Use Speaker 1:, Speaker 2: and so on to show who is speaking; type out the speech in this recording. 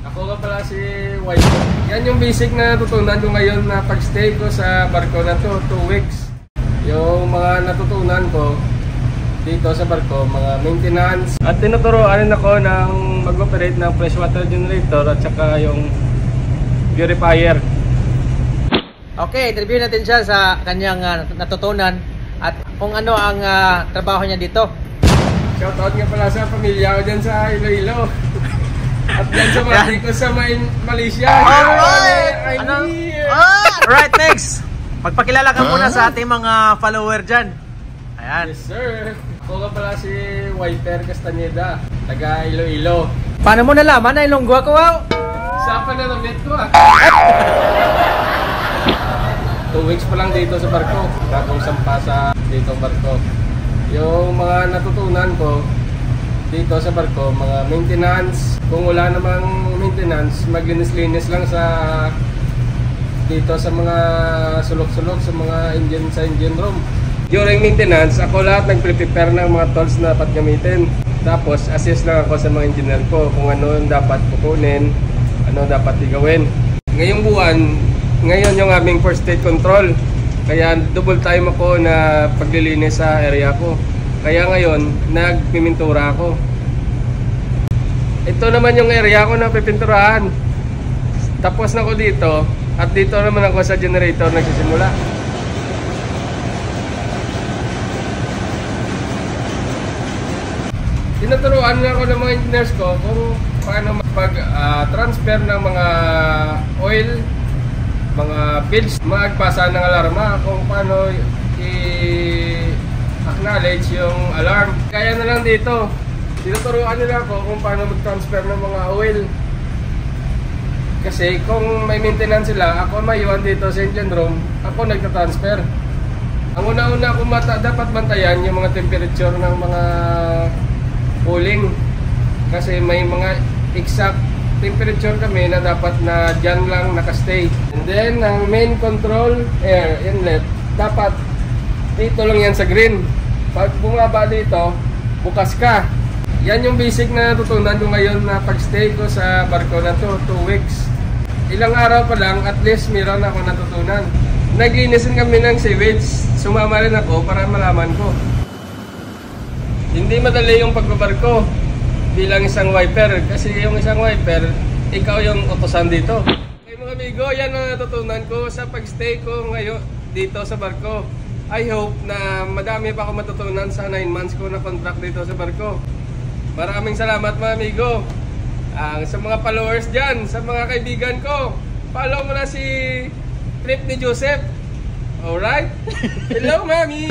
Speaker 1: Ako nga pala si White. Yan yung basic na natutunan ko ngayon na pag-stay ko sa barko na to, 2 weeks. Yung mga natutunan ko dito sa barko, mga maintenance. At tinuturoan ako ng mag-operate ng freshwater generator at saka yung purifier.
Speaker 2: Okay, interview natin siya sa kanyang natutunan at kung ano ang trabaho niya dito.
Speaker 1: Shoutout nga pala sa pamilya ko dyan sa Iloilo. At dyan sa mati ko sa Malaysia.
Speaker 2: Alright! Alright, next! Magpakilala ka muna sa ating mga follower dyan. Ayan.
Speaker 1: Yes, sir. Ako nga pala si Whiter Castaneda, taga Iloilo.
Speaker 2: Paano mo nalaman na Ilonggo ako, wow?
Speaker 1: Sa pananamit ko 2 weeks pa lang dito sa barko. Bagong sampa sa dito barko. Yung mga natutunan ko dito sa barko, mga maintenance. Kung wala namang maintenance, maglinis-linis lang sa dito sa mga sulok-sulok sa mga engine room. During maintenance, ako lahat nagpe-prepare ng mga tools na dapat gamitin. Tapos assist lang ako sa mga engineer ko kung ano dapat kukunin, ano dapat igawin. Ngayong buwan, ngayon yung aming first state control. Kaya double time ako na paglilinis sa area ko. Kaya ngayon, nagpipintura ako. Ito naman yung area ko na pipinturahan. Tapos na ako dito. At dito naman ako sa generator nagsisimula. Tinuturuan na ako ng mga engineers ko kung paano mag-transfer ng mga oil, mga fields, magpasa ng alarma, kung paano i-acknowledge yung alarm. Kaya na lang dito, tinuturuan nila ako kung paano mag-transfer ng mga oil. Kasi kung may maintenance sila, ako maiwan dito sa engine room, ako nagta-transfer. Ang una-una ko dapat bantayan yung mga temperature ng mga cooling. Kasi may mga exact temperature kami na dapat na dyan lang nakastay. And then, ang main control air inlet, dapat dito lang yan sa green. Pag bumaba dito, bukas ka. Yan yung basic na natutunan ko ngayon na pag-stay ko sa barko na to, 2 weeks. Ilang araw pa lang, at least meron ako natutunan. Naglinisin kami ng sewage. Sumama rin ako para malaman ko. Hindi madali yung pagbabarko bilang isang wiper, kasi yung isang wiper, ikaw yung utusan dito. Okay mga amigo, yan ang natutunan ko sa pagstay ko ngayon dito sa barko. I hope na madami pa ako matutunan sa 9 months ko na contract dito sa barko. Maraming salamat mga amigo. Sa mga followers dyan, sa mga kaibigan ko, follow mo na si Trip ni Joseph. Alright? Hello mami!